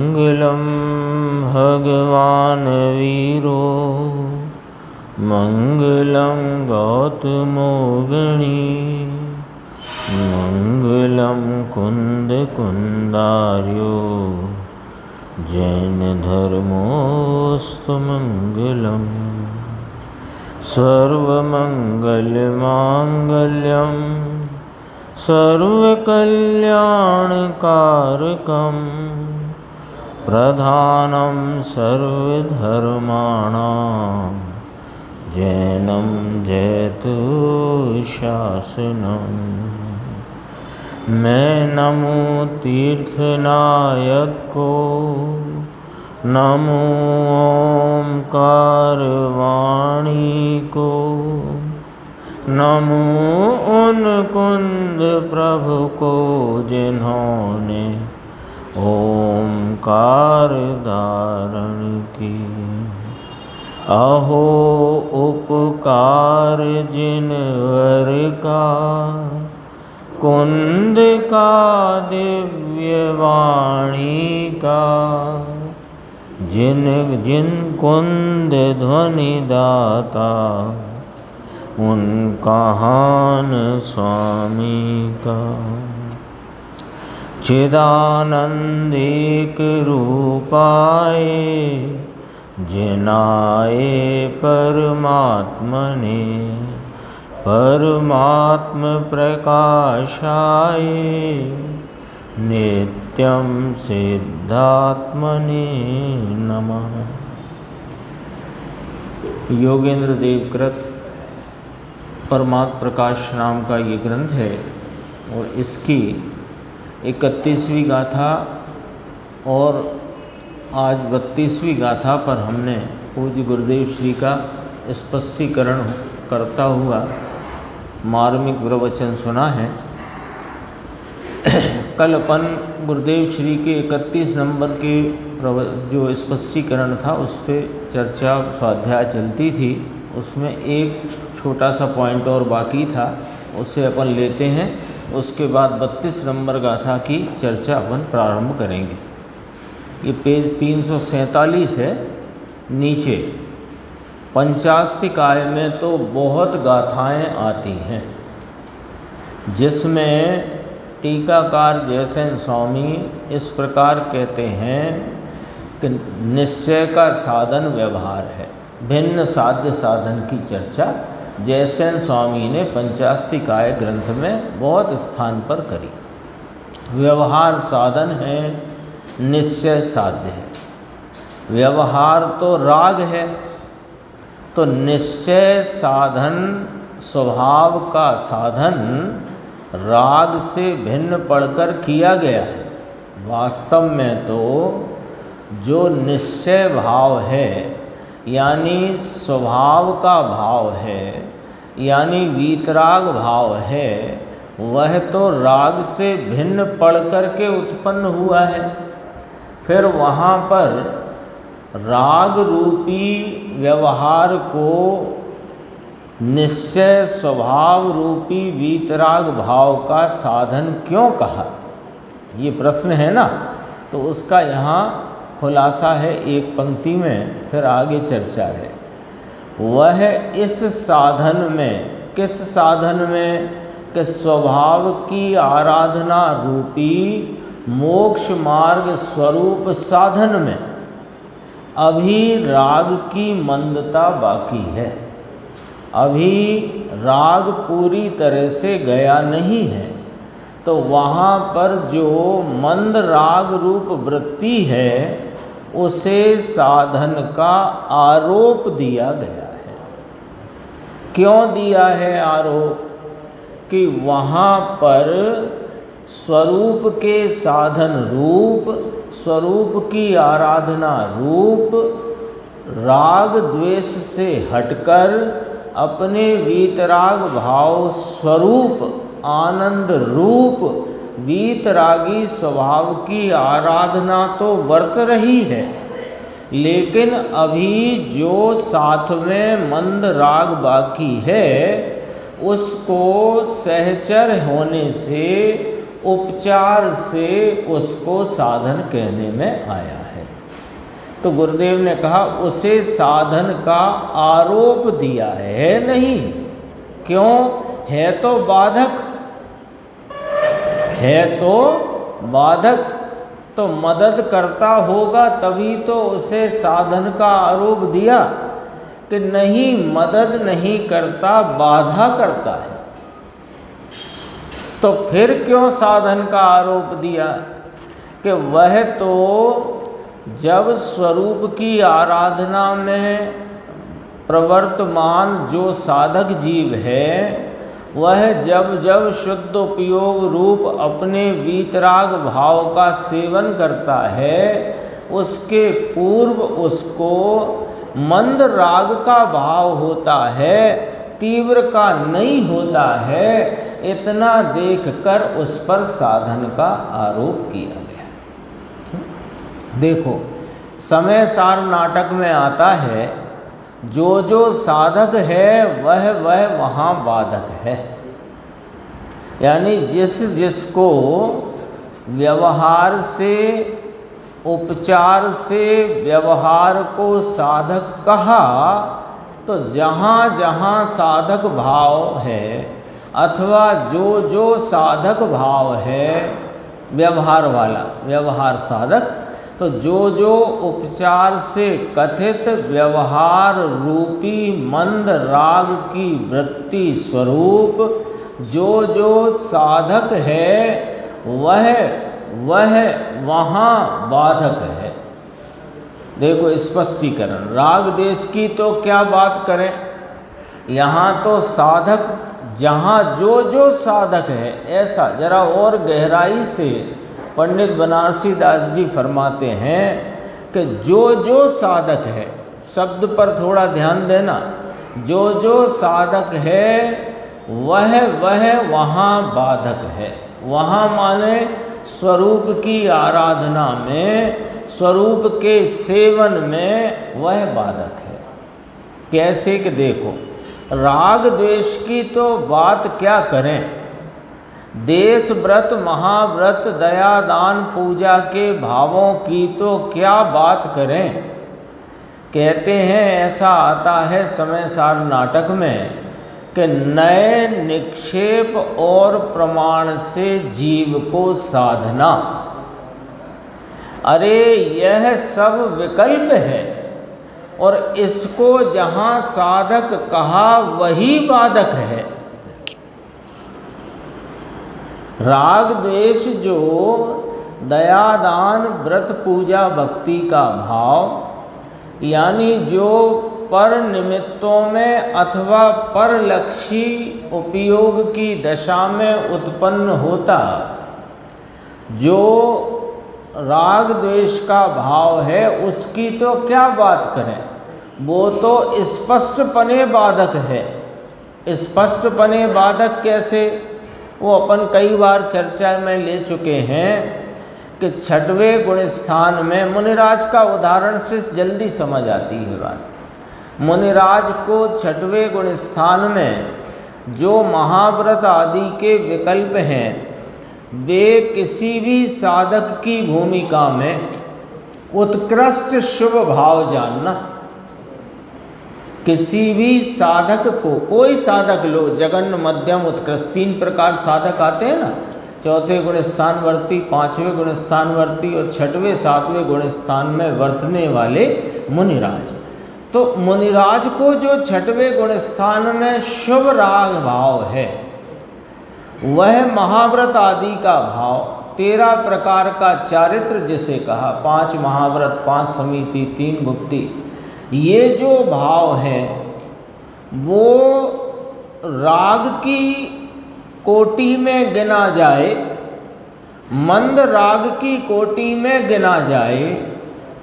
मंगलम भगवान वीरो मंगलम गौतमो गणी मंगलम कुंद कुंदार्यो जैन धर्मोस्तु मंगलम सर्वमंगल मांगल्यम सर्वकल्याणकारकम प्रधानं सर्वधर्माणां जैनं जयतु शासनम्। मैं नमो तीर्थनायक को, नमो ओंकार वाणी को, नमो उन कुंद प्रभु को जिन्होंने ओंकार धारण की। अहो उपकार जिनवर का, कुंद का दिव्य वाणी का, जिन कुंद ध्वनि दाता उन कहान स्वामी का। चिदानंदिक रूपाए जिनाए परमात्मने, परमात्म प्रकाशाय नित्यं सिद्धात्मने नमः। योगेंद्र देवकृत परमात्म प्रकाश नाम का ये ग्रंथ है और इसकी 31वीं गाथा और आज 32वीं गाथा पर हमने पूज्य गुरुदेव श्री का स्पष्टीकरण करता हुआ मार्मिक प्रवचन सुना है। कल अपन गुरुदेव श्री के 31 नंबर के जो स्पष्टीकरण था उस पर चर्चा स्वाध्याय चलती थी। उसमें एक छोटा सा पॉइंट और बाकी था, उससे अपन लेते हैं। उसके बाद 32 नंबर गाथा की चर्चा अपन प्रारंभ करेंगे। ये पेज 347 है नीचे। पंचास्तिकाय में तो बहुत गाथाएं आती हैं, जिसमें टीकाकार जयसेन स्वामी इस प्रकार कहते हैं कि निश्चय का साधन व्यवहार है। भिन्न साध्य साधन की चर्चा जयसेन स्वामी ने पंचास्तिकाय ग्रंथ में बहुत स्थान पर करी। व्यवहार साधन है, निश्चय साध्य है। व्यवहार तो राग है, तो निश्चय साधन स्वभाव का साधन राग से भिन्न पढ़कर किया गया है। वास्तव में तो जो निश्चय भाव है यानी स्वभाव का भाव है, यानी वीतराग भाव है, वह तो राग से भिन्न पढ़ करके उत्पन्न हुआ है। फिर वहाँ पर राग रूपी व्यवहार को निश्चय स्वभाव रूपी वीतराग भाव का साधन क्यों कहा, ये प्रश्न है ना। तो उसका यहाँ खुलासा है एक पंक्ति में, फिर आगे चर्चा है। वह इस साधन में, किस साधन में, कि स्वभाव की आराधना रूपी मोक्ष मार्ग स्वरूप साधन में अभी राग की मंदता बाकी है। अभी राग पूरी तरह से गया नहीं है, तो वहाँ पर जो मंद राग रूप वृत्ति है उसे साधन का आरोप दिया गया है। क्यों दिया है आरोप? कि वहाँ पर स्वरूप के साधन रूप, स्वरूप की आराधना रूप राग द्वेष से हटकर अपने वीतराग भाव स्वरूप आनंद रूप वीतरागी स्वभाव की आराधना तो वर्त रही है, लेकिन अभी जो साथ में मंद राग बाकी है उसको सहचर होने से उपचार से उसको साधन कहने में आया है। तो गुरुदेव ने कहा उसे साधन का आरोप दिया है नहीं। क्यों? है तो बाधक, है तो बाधक, तो मदद करता होगा तभी तो उसे साधन का आरोप दिया कि नहीं, मदद नहीं करता, बाधा करता है। तो फिर क्यों साधन का आरोप दिया? कि वह तो जब स्वरूप की आराधना में प्रवर्तमान जो साधक जीव है, वह जब जब शुद्ध उपयोग रूप अपने वीतराग भाव का सेवन करता है, उसके पूर्व उसको मंद राग का भाव होता है, तीव्र का नहीं होता है। इतना देखकर उस पर साधन का आरोप किया गया। देखो, समय सार नाटक में आता है, जो जो साधक है वह वहाँ बाधक है। यानी जिस जिसको व्यवहार से, उपचार से व्यवहार को साधक कहा, तो जहाँ जहाँ साधक भाव है अथवा जो जो साधक भाव है व्यवहार वाला, व्यवहार साधक, तो जो जो उपचार से कथित व्यवहार रूपी मंद राग की वृत्ति स्वरूप जो जो साधक है वह वहाँ बाधक है। देखो स्पष्टीकरण, राग देश की तो क्या बात करें, यहाँ तो साधक, जहाँ जो जो साधक है, ऐसा जरा और गहराई से पंडित बनारसी दास जी फरमाते हैं कि जो जो साधक है, शब्द पर थोड़ा ध्यान देना, जो जो साधक है वह वहाँ बाधक है। वहाँ माने स्वरूप की आराधना में, स्वरूप के सेवन में वह बाधक है। कैसे कि देखो, राग द्वेष की तो बात क्या करें, देश व्रत, महाव्रत, दया, दान, पूजा के भावों की तो क्या बात करें। कहते हैं, ऐसा आता है समय सार नाटक में कि नए निक्षेप और प्रमाण से जीव को साधना। अरे यह सब विकल्प है, और इसको जहाँ साधक कहा वही बाधक है। राग द्वेष जो दया, दान, व्रत, पूजा, भक्ति का भाव, यानी जो पर निमित्तों में अथवा परलक्षी उपयोग की दशा में उत्पन्न होता, जो राग द्वेष का भाव है, उसकी तो क्या बात करें, वो तो स्पष्टपने बाधक है। स्पष्टपने बाधक कैसे, वो अपन कई बार चर्चा में ले चुके हैं कि छठवें गुण स्थान में, मुनिराज का उदाहरण से जल्दी समझ आती है बात। मुनिराज को छठवें गुण स्थान में जो महाव्रत आदि के विकल्प हैं, वे किसी भी साधक की भूमिका में उत्कृष्ट शुभ भाव जानना। किसी भी साधक को, कोई साधक लो, जगन, मध्यम, उत्कृष्ट, 3 प्रकार साधक आते हैं ना, चौथे गुण स्थानवर्ती, 5वें गुण स्थानवर्ती और 6वें 7वें गुण स्थान में वर्तने वाले मुनिराज। तो मुनिराज को जो 6वें गुण स्थान में शुभ राग भाव है, वह महाव्रत आदि का भाव, 13 प्रकार का चारित्र जिसे कहा, 5 महाव्रत, 5 समिति, 3 भुक्ति, ये जो भाव है वो राग की कोटि में गिना जाए, मंद राग की कोटि में गिना जाए,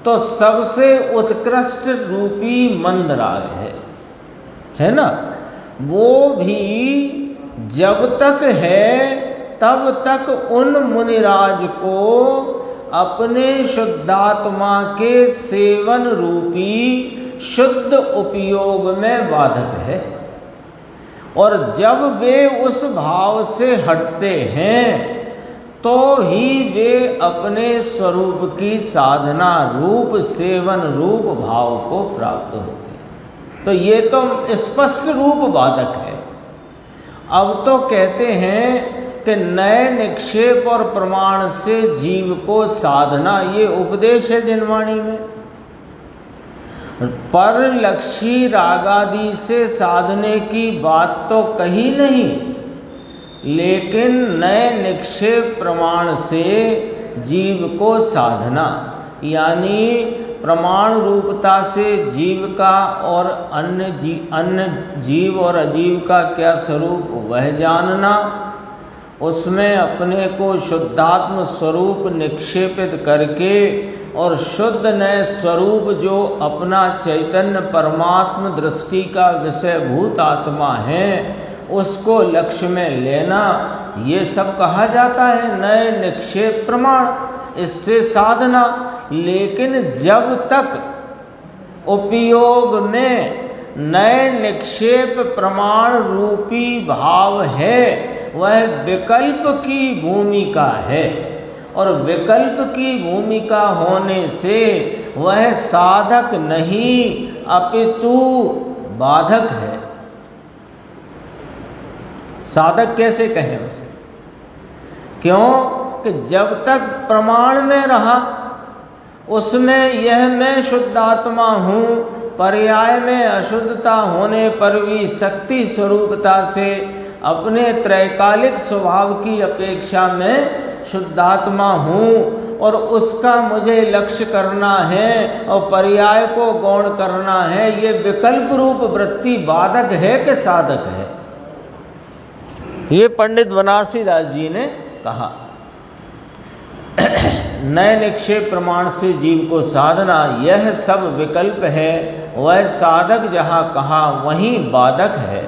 तो सबसे उत्कृष्ट रूपी मंद राग है ना। वो भी जब तक है तब तक उन मुनिराज को अपने शुद्धात्मा के सेवन रूपी शुद्ध उपयोग में बाधक है, और जब वे उस भाव से हटते हैं तो ही वे अपने स्वरूप की साधना रूप सेवन रूप भाव को प्राप्त होते हैं। तो ये तो स्पष्ट रूप बाधक है। अब तो कहते हैं कि नए निक्षेप और प्रमाण से जीव को साधना, ये उपदेश है जिनवाणी में। पर लक्षी रागादि से साधने की बात तो कही नहीं, लेकिन नए निक्षेप प्रमाण से जीव को साधना, यानी प्रमाण रूपता से जीव का और अन्य जीव और अजीव का क्या स्वरूप वह जानना, उसमें अपने को शुद्धात्म स्वरूप निक्षेपित करके और शुद्ध नए स्वरूप जो अपना चैतन्य परमात्म दृष्टि का विषयभूत आत्मा है उसको लक्ष्य में लेना, ये सब कहा जाता है नए निक्षेप प्रमाण, इससे साधना। लेकिन जब तक उपयोग में नए निक्षेप प्रमाण रूपी भाव है वह विकल्प की भूमिका है, और विकल्प की भूमिका होने से वह साधक नहीं अपितु बाधक है। साधक कैसे कहें उसे? क्यों कि जब तक प्रमाण में रहा उसमें यह मैं शुद्धात्मा हूँ, पर्याय में अशुद्धता होने पर भी शक्ति स्वरूपता से अपने त्रैकालिक स्वभाव की अपेक्षा में शुद्धात्मा हूँ और उसका मुझे लक्ष्य करना है और पर्याय को गौण करना है, ये विकल्प रूप वृत्ति बाधक है कि साधक है? ये पंडित बनारसी दास जी ने कहा। नए निक्षेप प्रमाण से जीव को साधना, यह सब विकल्प है, वह साधक जहाँ कहा वहीं बाधक है।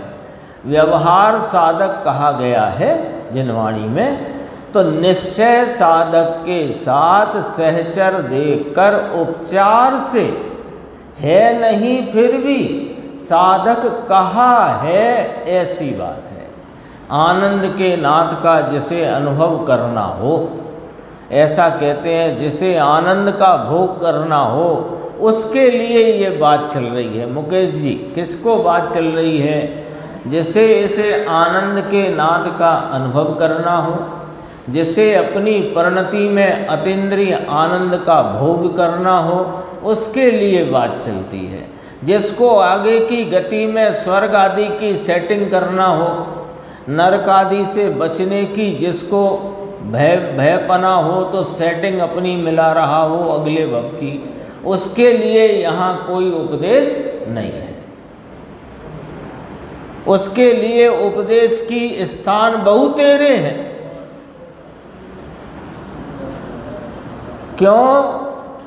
व्यवहार साधक कहा गया है जिनवाणी में, तो निश्चय साधक के साथ सहचर देखकर उपचार से है नहीं फिर भी साधक कहा है, ऐसी बात है। आनंद के नाद का जिसे अनुभव करना हो, ऐसा कहते हैं जिसे आनंद का भोग करना हो, उसके लिए ये बात चल रही है। मुकेश जी, किसको बात चल रही है? जिसे इसे आनंद के नाद का अनुभव करना हो, जिसे अपनी परिणति में अतीन्द्रिय आनंद का भोग करना हो, उसके लिए बात चलती है। जिसको आगे की गति में स्वर्ग आदि की सेटिंग करना हो, नरक आदि से बचने की जिसको भयपना हो, तो सेटिंग अपनी मिला रहा हो अगले भव की, उसके लिए यहाँ कोई उपदेश नहीं है। उसके लिए उपदेश की स्थान बहुतेरे हैं। क्यों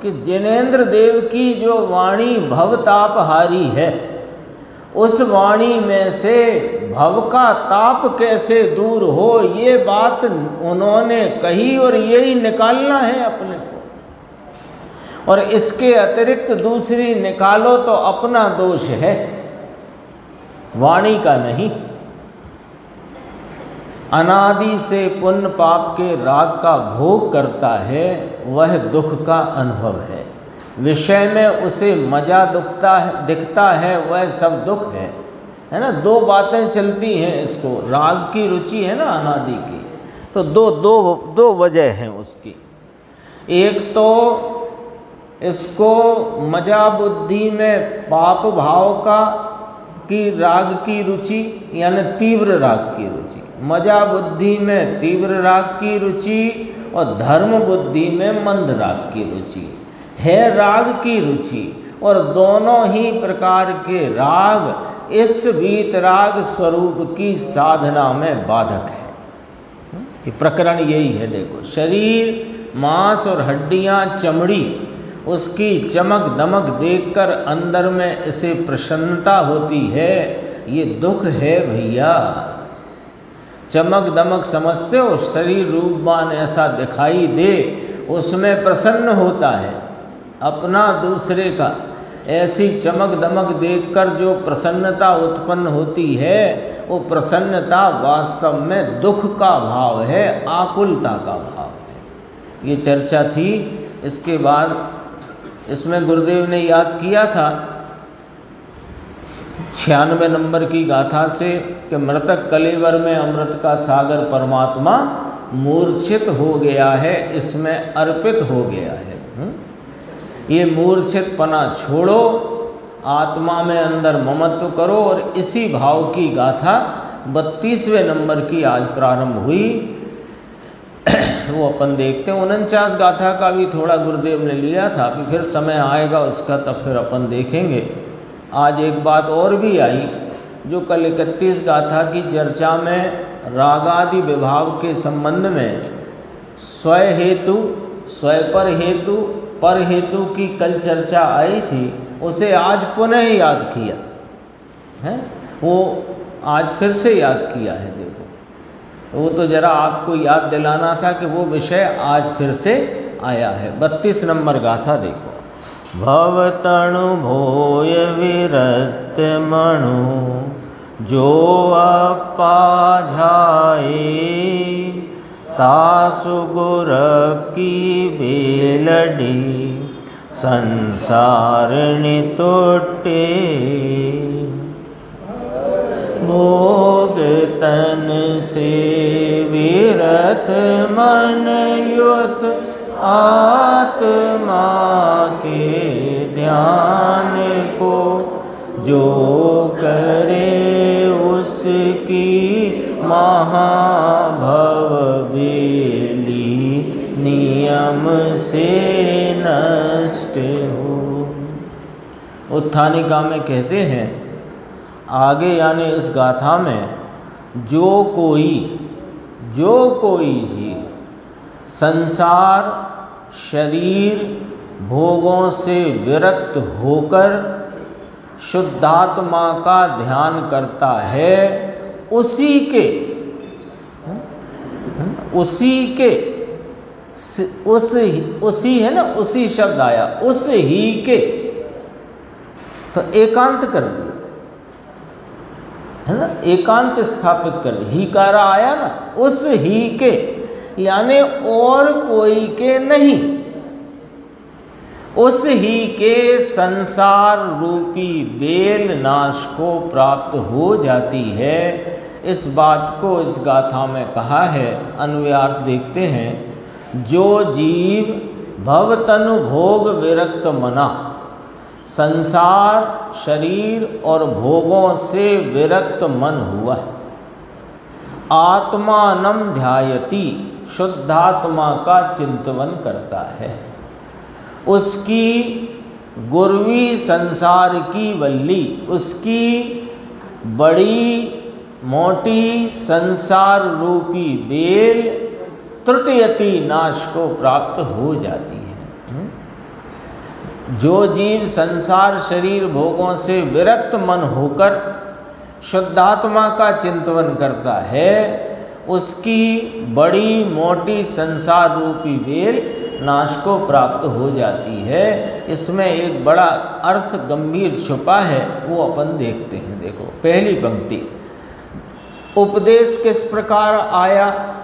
कि जिनेंद्र देव की जो वाणी भवतापहारी है, उस वाणी में से भव का ताप कैसे दूर हो, ये बात उन्होंने कही और यही निकालना है अपने को। और इसके अतिरिक्त दूसरी निकालो तो अपना दोष है, वाणी का नहीं। अनादि से पुण्य पाप के राग का भोग करता है, वह दुख का अनुभव है। विषय में उसे मजा दिखता है, वह सब दुख है ना। दो बातें चलती हैं इसको, राग की रुचि है ना अनादि की, तो दो वजह हैं उसकी। एक तो इसको मजा बुद्धि में पाप भाव की राग की रुचि, यानी तीव्र राग की रुचि। मजा बुद्धि में तीव्र राग की रुचि और धर्म बुद्धि में मंद राग की रुचि है। राग की रुचि और दोनों ही प्रकार के राग इस वीतराग स्वरूप की साधना में बाधक है। ये प्रकरण यही है। देखो, शरीर मांस और हड्डियां चमड़ी, उसकी चमक दमक देखकर अंदर में इसे प्रसन्नता होती है, ये दुख है भैया। चमक दमक समझते हो, शरीर रूपवान ऐसा दिखाई दे, उसमें प्रसन्न होता है, अपना दूसरे का। ऐसी चमक दमक देखकर जो प्रसन्नता उत्पन्न होती है, वो प्रसन्नता वास्तव में दुख का भाव है, आकुलता का भाव है। ये चर्चा थी। इसके बाद इसमें गुरुदेव ने याद किया था 96 नंबर की गाथा से कि मृतक कलेवर में अमृत का सागर परमात्मा मूर्छित हो गया है, इसमें अर्पित हो गया है। ये मूर्छितपना छोड़ो, आत्मा में अंदर ममत्व करो। और इसी भाव की गाथा 32वें नंबर की आज प्रारंभ हुई, वो अपन देखते हैं। 49 गाथा का भी थोड़ा गुरुदेव ने लिया था, अभी फिर समय आएगा उसका, तब फिर अपन देखेंगे। आज एक बात और भी आई जो कल 31 गाथा की चर्चा में रागादि विभाव के संबंध में स्वय हेतु, स्वय पर हेतु की कल चर्चा आई थी, उसे आज पुनः याद किया है। वो आज फिर से याद किया है। देखो, वो तो जरा आपको याद दिलाना था कि वो विषय आज फिर से आया है। 32 नंबर गाथा देखो। भवतणु भोय विरत मणु जो अपा झाए, तासु गुर की बेलडी संसारनि टूटे। भोग तन से विरत मन युत आत्मा के ध्यान को जो करे उसकी महाभव बेली नियम से नष्ट हो। उत्थानिका में कहते हैं आगे, यानी इस गाथा में, जो कोई जीव संसार शरीर भोगों से विरक्त होकर शुद्धात्मा का ध्यान करता है, उसी के है ना, उसी शब्द आया, उस ही के, तो एकांत कर दिया है ना, एकांत स्थापित कर दिया। ही कारा आया ना, उस ही के, यानी और कोई के नहीं, उस ही के संसार रूपी बेल नाश को प्राप्त हो जाती है। इस बात को इस गाथा में कहा है। अन्वयार्थ देखते हैं। जो जीव भवतनु भोग विरक्त मना, संसार शरीर और भोगों से विरक्त मन हुआ, आत्मानम ध्यायति, शुद्धात्मा का चिंतन करता है, उसकी गुरवी संसार की वल्ली, उसकी बड़ी मोटी संसार रूपी बेल त्रुटयति, नाश को प्राप्त हो जाती है। जो जीव संसार शरीर भोगों से विरक्त मन होकर शुद्धात्मा का चिंतन करता है, उसकी बड़ी मोटी संसार रूपी बेल नाश को प्राप्त हो जाती है। इसमें एक बड़ा अर्थ गंभीर छुपा है, वो अपन देखते हैं। देखो पहली पंक्ति, उपदेश किस प्रकार आया?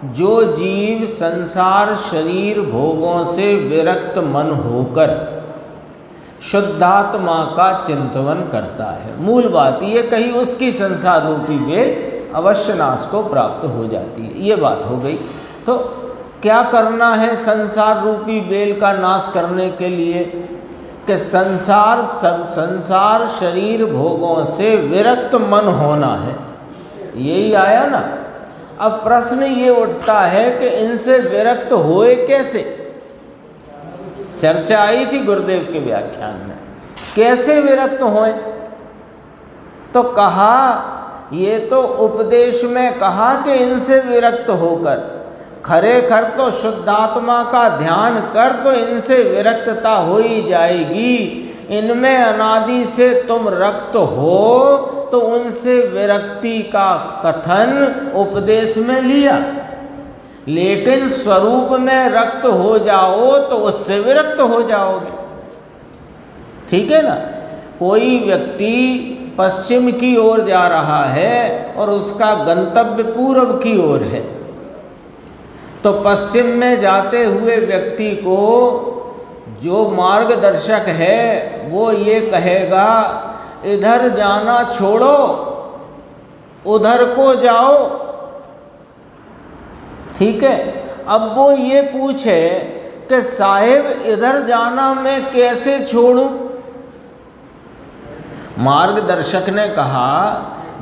जो जीव संसार शरीर भोगों से विरक्त मन होकर शुद्धात्मा का चिंतन करता है। मूल बात ये कही, उसकी संसार रूपी बेल अवश्य नाश को प्राप्त हो जाती है। ये बात हो गई। तो क्या करना है संसार रूपी बेल का नाश करने के लिए? कि संसार शरीर भोगों से विरक्त मन होना है। यही आया ना। अब प्रश्न ये उठता है कि इनसे विरक्त होए कैसे? चर्चा आई थी गुरुदेव के व्याख्यान में, कैसे विरक्त होए? तो कहा, ये तो उपदेश में कहा कि इनसे विरक्त होकर, खरे कर तो शुद्धात्मा का ध्यान कर तो इनसे विरक्तता हो ही जाएगी। इनमें अनादि से तुम रक्त हो तो उनसे विरक्ति का कथन उपदेश में लिया, लेकिन स्वरूप में रक्त हो जाओ तो उससे विरक्त हो जाओगे। ठीक है ना। कोई व्यक्ति पश्चिम की ओर जा रहा है और उसका गंतव्य पूर्व की ओर है, तो पश्चिम में जाते हुए व्यक्ति को जो मार्गदर्शक है वो ये कहेगा, इधर जाना छोड़ो, उधर को जाओ। ठीक है। अब वो ये पूछे कि साहिब इधर जाना मैं कैसे छोड़ूं? मार्गदर्शक ने कहा,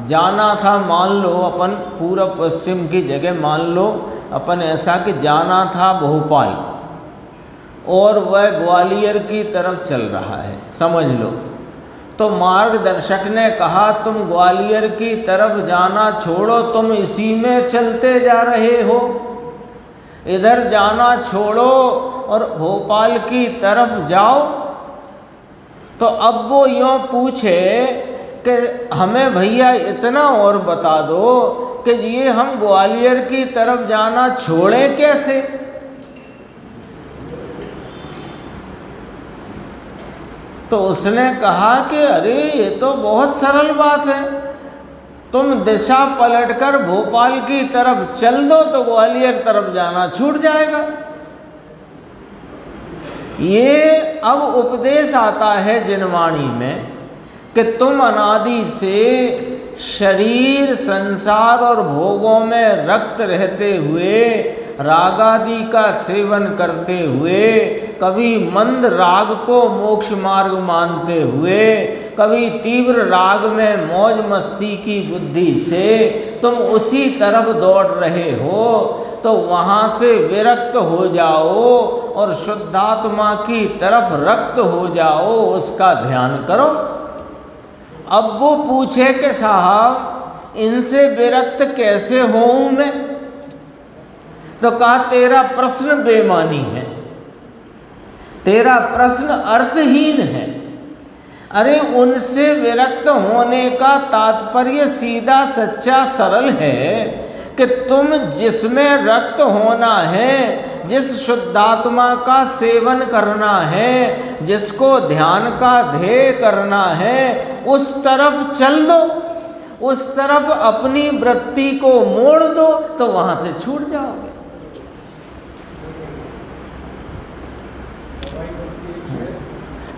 जाना था, मान लो अपन पूरब पश्चिम की जगह मान लो अपन ऐसा कि जाना था भोपाल और वह ग्वालियर की तरफ चल रहा है, समझ लो। तो मार्गदर्शक ने कहा तुम ग्वालियर की तरफ जाना छोड़ो, तुम इसी में चलते जा रहे हो, इधर जाना छोड़ो और भोपाल की तरफ जाओ। तो अब वो यूँ पूछे कि हमें भैया इतना और बता दो कि ये हम ग्वालियर की तरफ जाना छोड़ें कैसे? तो उसने कहा कि अरे ये तो बहुत सरल बात है, तुम दिशा पलटकर भोपाल की तरफ चल दो तो ग्वालियर तरफ जाना छूट जाएगा। ये अब उपदेश आता है जिनवाणी में कि तुम अनादि से शरीर, संसार और भोगों में रक्त रहते हुए, रागादि का सेवन करते हुए, कभी मंद राग को मोक्ष मार्ग मानते हुए, कभी तीव्र राग में मौज मस्ती की बुद्धि से तुम उसी तरफ दौड़ रहे हो, तो वहाँ से विरक्त हो जाओ और शुद्धात्मा की तरफ रक्त हो जाओ, उसका ध्यान करो। अब वो पूछे कि साहब इनसे विरक्त कैसे होऊं मैं? तो कहा तेरा प्रश्न बेमानी है, तेरा प्रश्न अर्थहीन है। अरे उनसे विरक्त होने का तात्पर्य सीधा सच्चा सरल है कि तुम जिसमें रक्त होना है, जिस शुद्धात्मा का सेवन करना है, जिसको ध्यान का ध्येय करना है, उस तरफ चल दो, उस तरफ अपनी वृत्ति को मोड़ दो तो वहां से छूट जाओगे।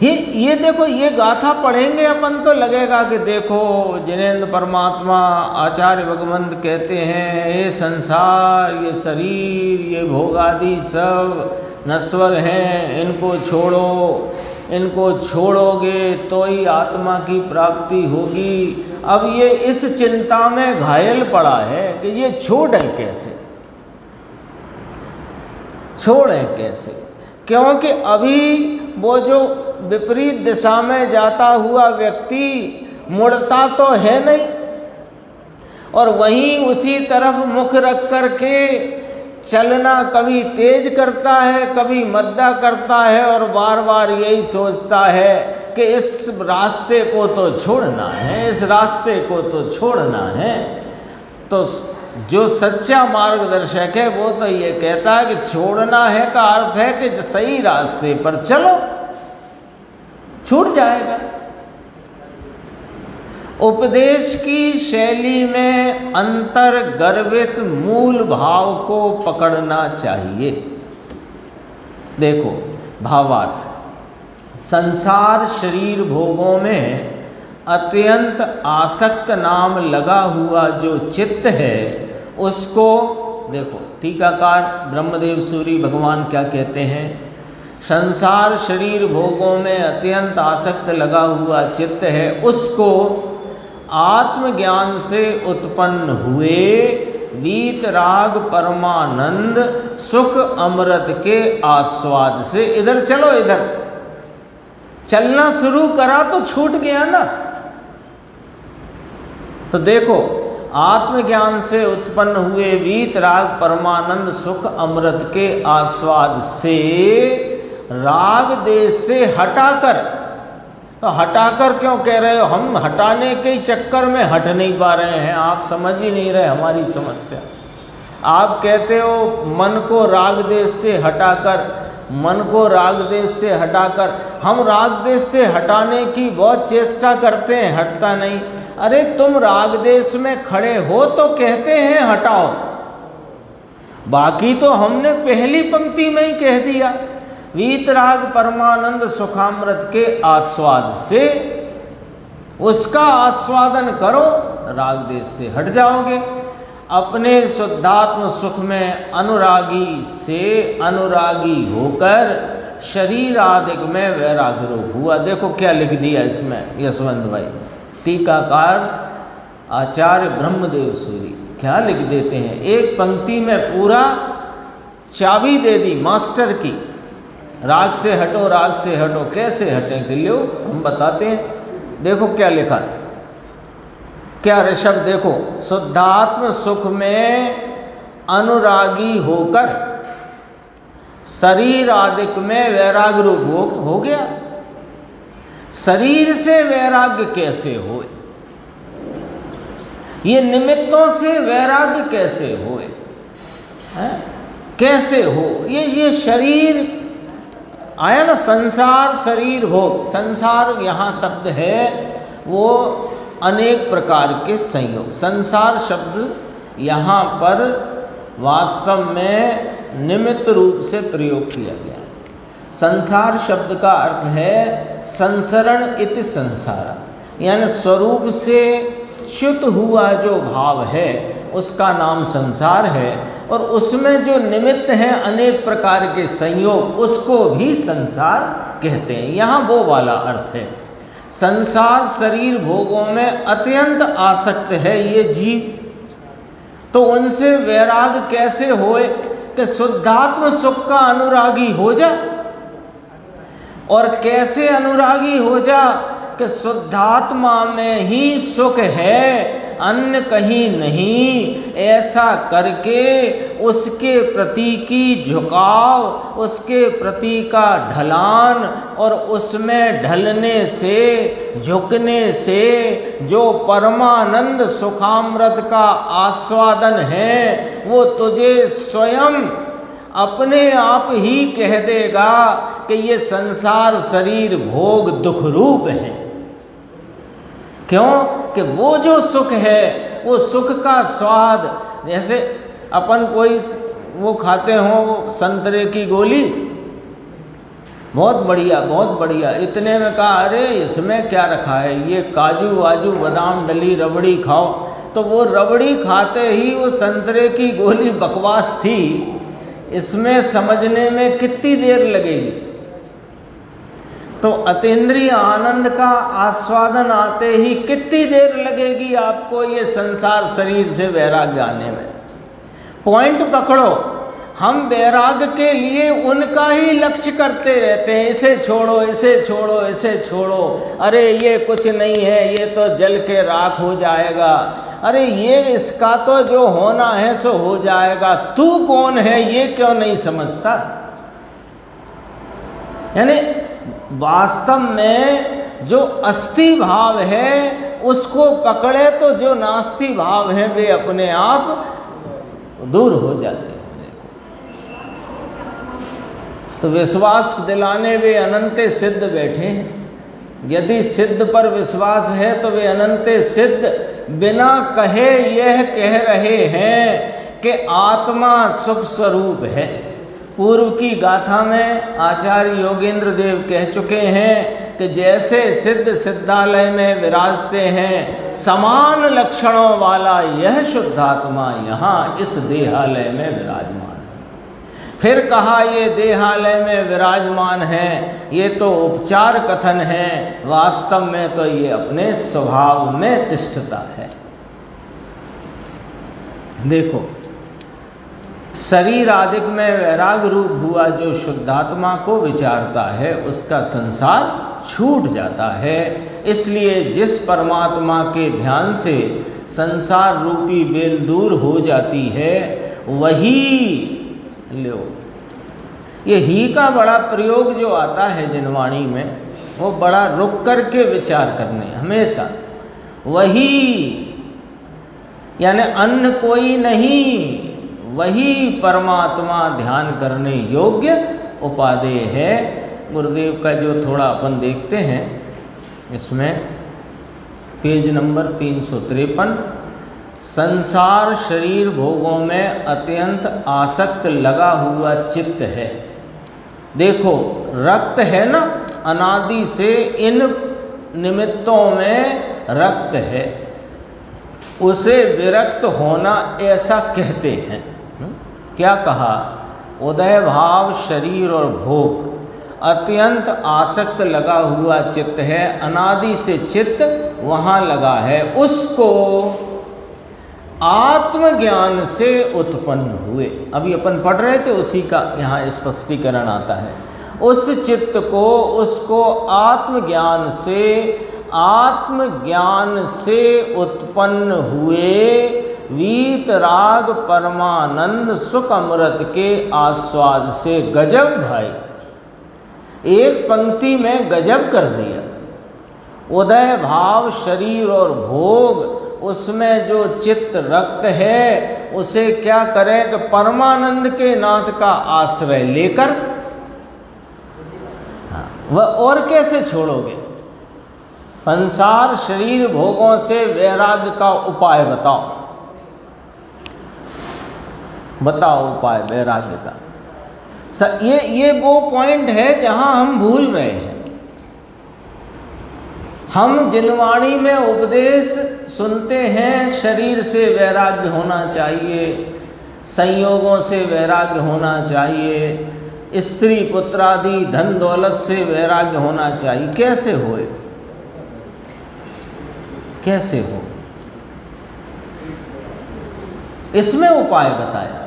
ये देखो, ये गाथा पढ़ेंगे अपन तो लगेगा कि देखो जिनेंद्र परमात्मा आचार्य भगवंत कहते हैं ये संसार, ये शरीर, ये भोगादि सब नश्वर हैं, इनको छोड़ो, इनको छोड़ोगे तो ही आत्मा की प्राप्ति होगी। अब ये इस चिंता में घायल पड़ा है कि ये छोड़ें कैसे, छोड़ें कैसे, क्योंकि अभी वो जो विपरीत दिशा में जाता हुआ व्यक्ति मुड़ता तो है नहीं, और वहीं उसी तरफ मुख रख करके चलना कभी तेज करता है, कभी मद्दा करता है, और बार बार यही सोचता है कि इस रास्ते को तो छोड़ना है, इस रास्ते को तो छोड़ना है। तो जो सच्चा मार्गदर्शक है वो तो ये कहता है कि छोड़ना है का अर्थ है कि सही रास्ते पर चलो, छूट जाएगा। उपदेश की शैली में अंतर्गर्भित मूल भाव को पकड़ना चाहिए। देखो भावार्थ, संसार शरीर भोगों में अत्यंत आसक्त नाम लगा हुआ जो चित्त है उसको देखो, टीकाकार ब्रह्मदेव सूरी भगवान क्या कहते हैं, संसार शरीर भोगों में अत्यंत आसक्त लगा हुआ चित्त है, उसको आत्मज्ञान से उत्पन्न हुए वीतराग परमानंद सुख अमृत के आस्वाद से, इधर चलो, इधर चलना शुरू करा तो छूट गया ना। तो देखो, आत्मज्ञान से उत्पन्न हुए वीतराग परमानंद सुख अमृत के आस्वाद से राग देश से हटाकर, तो हटाकर क्यों कह रहे हो? हम हटाने के चक्कर में हट नहीं पा रहे हैं, आप समझ ही नहीं रहे हमारी समस्या। आप कहते हो मन को राग देश से हटाकर, मन को राग देश से हटाकर, हम राग देश से हटाने की बहुत चेष्टा करते हैं, हटता नहीं। अरे तुम राग देश में खड़े हो तो कहते हैं हटाओ, बाकी तो हमने पहली पंक्ति में ही कह दिया, वीतराग परमानंद सुखामृत के आस्वाद से उसका आस्वादन करो, राग देश से हट जाओगे। अपने शुद्धात्म सुख में अनुरागी से अनुरागी होकर शरीर आदि में वैराग्य रूप हुआ। देखो क्या लिख दिया इसमें यशवंत भाई, टीकाकार आचार्य ब्रह्मदेव सूरी क्या लिख देते हैं, एक पंक्ति में पूरा चाबी दे दी मास्टर की, राग से हटो, राग से हटो, कैसे हटेंगे लो हम बताते हैं। देखो क्या लिखा, क्या ऋषभ, देखो शुद्धात्म सुख में अनुरागी होकर शरीर आदिक में वैराग्य रूप हो गया। शरीर से वैराग्य कैसे हो, ये निमित्तों से वैराग्य कैसे होए, कैसे हो, ये शरीर आया ना, संसार शरीर भोग, संसार यहाँ शब्द है वो अनेक प्रकार के संयोग, संसार शब्द यहाँ पर वास्तव में निमित्त रूप से प्रयोग किया गया है। संसार शब्द का अर्थ है संसरण इति संसारा, यानी स्वरूप से च्युत हुआ जो भाव है उसका नाम संसार है, और उसमें जो निमित्त हैं अनेक प्रकार के संयोग उसको भी संसार कहते हैं। यहाँ वो वाला अर्थ है, संसार शरीर भोगों में अत्यंत आसक्त है ये जीव, तो उनसे वैराग कैसे होए कि शुद्धात्म सुख का अनुरागी हो जा। और कैसे अनुरागी हो जा कि शुद्धात्मा में ही सुख है, अन्य कहीं नहीं, ऐसा करके उसके प्रति की झुकाव, उसके प्रति का ढलान और उसमें ढलने से, झुकने से जो परमानंद सुखामृत का आस्वादन है वो तुझे स्वयं अपने आप ही कह देगा कि ये संसार शरीर भोग दुख रूप है। क्यों कि वो जो सुख है वो सुख का स्वाद, जैसे अपन कोई वो खाते हो संतरे की गोली, बहुत बढ़िया बहुत बढ़िया, इतने में कहा अरे इसमें क्या रखा है, ये काजू वाजू बादाम डली रबड़ी खाओ, तो वो रबड़ी खाते ही वो संतरे की गोली बकवास थी, इसमें समझने में कितनी देर लगेगी। तो अतीन्द्रिय आनंद का आस्वादन आते ही कितनी देर लगेगी आपको ये संसार शरीर से वैराग्य आने में। पॉइंट पकड़ो, हम वैराग्य के लिए उनका ही लक्ष्य करते रहते हैं, इसे छोड़ो इसे छोड़ो इसे छोड़ो, अरे ये कुछ नहीं है, ये तो जल के राख हो जाएगा, अरे ये इसका तो जो होना है सो हो जाएगा, तू कौन है ये क्यों नहीं समझता। यानी वास्तव में जो अस्थि भाव है उसको पकड़े तो जो नास्ति भाव है वे अपने आप दूर हो जाते हैं। तो विश्वास दिलाने वे अनंते सिद्ध बैठे हैं। यदि सिद्ध पर विश्वास है तो वे अनंते सिद्ध बिना कहे यह कह रहे हैं कि आत्मा सुख स्वरूप है। पूर्व की गाथा में आचार्य योगेंद्र देव कह चुके हैं कि जैसे सिद्ध सिद्धालय में विराजते हैं, समान लक्षणों वाला यह शुद्धात्मा यहाँ इस देहालय में विराजमान है। फिर कहा ये देहालय में विराजमान है, ये तो उपचार कथन है, वास्तव में तो ये अपने स्वभाव में तिष्ठता है। देखो, शरीर आदिक में वैराग रूप हुआ जो शुद्धात्मा को विचारता है उसका संसार छूट जाता है। इसलिए जिस परमात्मा के ध्यान से संसार रूपी बेल दूर हो जाती है वही लो। ये ही का बड़ा प्रयोग जो आता है जिनवाणी में, वो बड़ा रुक कर के विचार करने, हमेशा वही, यानी अन्य कोई नहीं, वही परमात्मा ध्यान करने योग्य उपादेय है। गुरुदेव का जो थोड़ा अपन देखते हैं इसमें पेज नंबर 353, संसार शरीर भोगों में अत्यंत आसक्त लगा हुआ चित्त है। देखो रक्त है ना, अनादि से इन निमित्तों में रक्त है, उसे विरक्त होना ऐसा कहते हैं। क्या कहा? उदय भाव शरीर और भोग अत्यंत आसक्त लगा हुआ चित्त है, अनादि से चित्त वहाँ लगा है, उसको आत्मज्ञान से उत्पन्न हुए। अभी अपन पढ़ रहे थे, उसी का यहाँ स्पष्टीकरण आता है। उस चित्त को, उसको आत्मज्ञान से उत्पन्न हुए वीतराग परमानंद सुख अमृत के आस्वाद से। गजब भाई, एक पंक्ति में गजब कर दिया। उदय भाव शरीर और भोग, उसमें जो चित्त रक्त है उसे क्या करें कि परमानंद के नाथ का आश्रय लेकर, वह और कैसे छोड़ोगे? संसार शरीर भोगों से वैराग्य का उपाय बताओ, बताओ उपाय वैराग्य का। ये वो पॉइंट है जहां हम भूल रहे हैं। हम जिनवाणी में उपदेश सुनते हैं, शरीर से वैराग्य होना चाहिए, संयोगों से वैराग्य होना चाहिए, स्त्री पुत्रादि धन दौलत से वैराग्य होना चाहिए। कैसे होए? कैसे हो? इसमें उपाय बताया।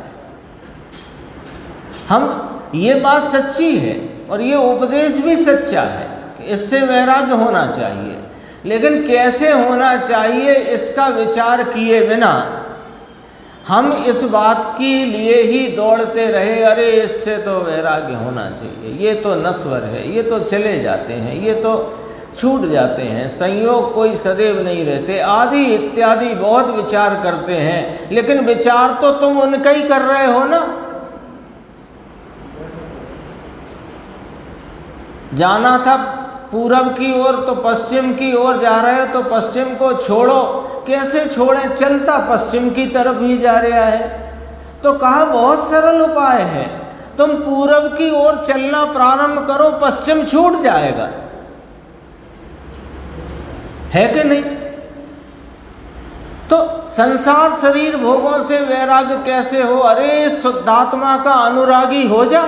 हम, ये बात सच्ची है और ये उपदेश भी सच्चा है कि इससे वैराग्य होना चाहिए, लेकिन कैसे होना चाहिए इसका विचार किए बिना हम इस बात के लिए ही दौड़ते रहे, अरे इससे तो वैराग्य होना चाहिए, ये तो नश्वर है, ये तो चले जाते हैं, ये तो छूट जाते हैं, संयोग कोई सदैव नहीं रहते, आदि इत्यादि बहुत विचार करते हैं। लेकिन विचार तो तुम उनका ही कर रहे हो ना। जाना था पूरब की ओर तो पश्चिम की ओर जा रहे हो, तो पश्चिम को छोड़ो। कैसे छोड़ें? चलता पश्चिम की तरफ ही जा रहा है। तो कहा बहुत सरल उपाय है, तुम पूरब की ओर चलना प्रारंभ करो, पश्चिम छूट जाएगा, है कि नहीं? तो संसार शरीर भोगों से वैराग्य कैसे हो? अरे शुद्धात्मा का अनुरागी हो जा,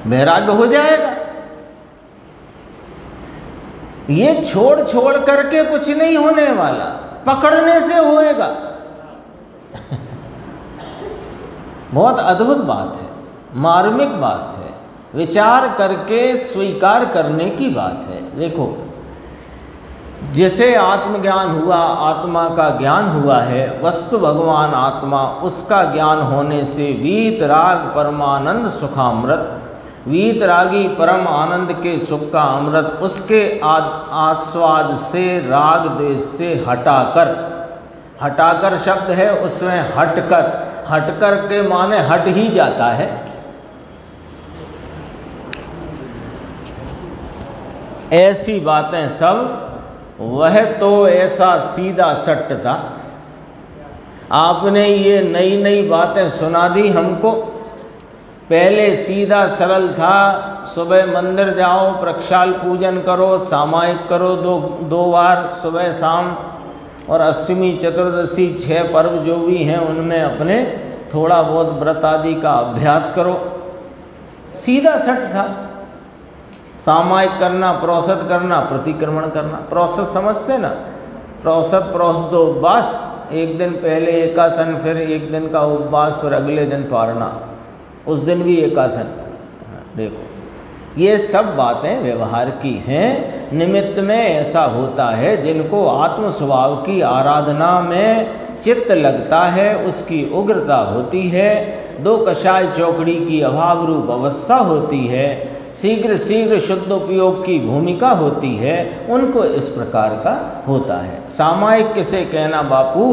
वैराग्य हो जाएगा। ये छोड़ छोड़ करके कुछ नहीं होने वाला, पकड़ने से होएगा। बहुत अद्भुत बात है, मार्मिक बात है, विचार करके स्वीकार करने की बात है। देखो, जिसे आत्मज्ञान हुआ, आत्मा का ज्ञान हुआ है, वस्तु भगवान आत्मा, उसका ज्ञान होने से वीतराग परमानंद सुखामृत, वीतरागी परम आनंद के सुख का अमृत, उसके आस्वाद से, राग देश से हटाकर, हटाकर शब्द है उसमें हटकर, हटकर के माने हट ही जाता है। ऐसी बातें सब, वह तो ऐसा सीधा सट्ट था। आपने ये नई नई बातें सुना दी हमको। पहले सीधा सरल था, सुबह मंदिर जाओ, प्रक्षाल पूजन करो, सामायिक करो दो बार सुबह शाम, और अष्टमी चतुर्दशी 6 पर्व जो भी हैं उनमें अपने थोड़ा बहुत व्रत आदि का अभ्यास करो। सीधा सट था। सामायिक करना, प्रोसत करना, प्रतिक्रमण करना। प्रोसत समझते ना? प्रोसत प्रोसतो उपवास, एक दिन पहले एकासन, फिर एक दिन का उपवास, फिर अगले दिन पारना, उस दिन भी एकासन। देखो, ये सब बातें व्यवहार की हैं। निमित्त में ऐसा होता है, जिनको आत्म स्वभाव की आराधना में चित्त लगता है, उसकी उग्रता होती है, दो कषाय चौकड़ी की अभाव रूप अवस्था होती है, शीघ्र शीघ्र शुद्ध उपयोग की भूमिका होती है, उनको इस प्रकार का होता है। सामायिक किसे कहना बापू?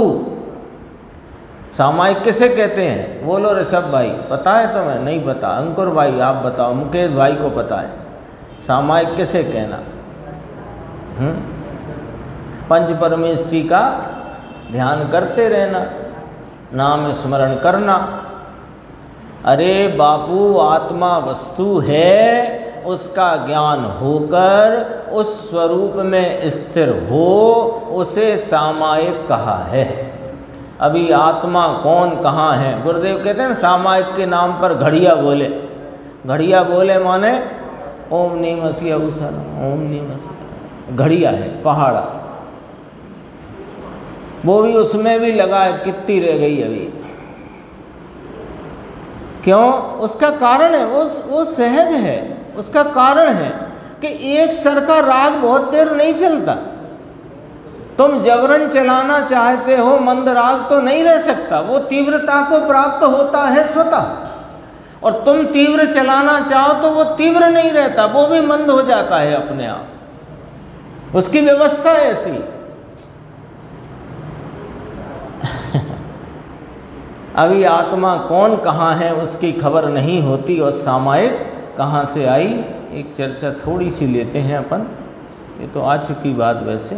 सामायिक किसे कहते हैं? बोलो ऋषभ भाई, पता है तुम्हें? नहीं पता। अंकुर भाई आप बताओ, मुकेश भाई को पता है। सामायिक किसे कहना? पंच परमेष्टि का ध्यान करते रहना, नाम स्मरण करना। अरे बापू, आत्मा वस्तु है, उसका ज्ञान होकर उस स्वरूप में स्थिर हो, उसे सामायिक कहा है। अभी आत्मा कौन कहाँ है? गुरुदेव कहते हैं सामायिक के नाम पर घड़िया बोले। घड़िया बोले माने ओम नमः शिवाय, ओम नमः शिवाय। घड़िया है पहाड़ा, वो भी उसमें भी लगा है, कितनी रह गई अभी। क्यों? उसका कारण है, वो सहज है। उसका कारण है कि एक सर का राग बहुत देर नहीं चलता। तुम जबरन चलाना चाहते हो, मंद राग तो नहीं रह सकता, वो तीव्रता को प्राप्त होता है स्वतः। और तुम तीव्र चलाना चाहो तो वो तीव्र नहीं रहता, वो भी मंद हो जाता है अपने आप। उसकी व्यवस्था ऐसी। अभी आत्मा कौन कहाँ है उसकी खबर नहीं होती, और सामायिक कहाँ से आई, एक चर्चा थोड़ी सी लेते हैं अपन। ये तो आ चुकी बात वैसे।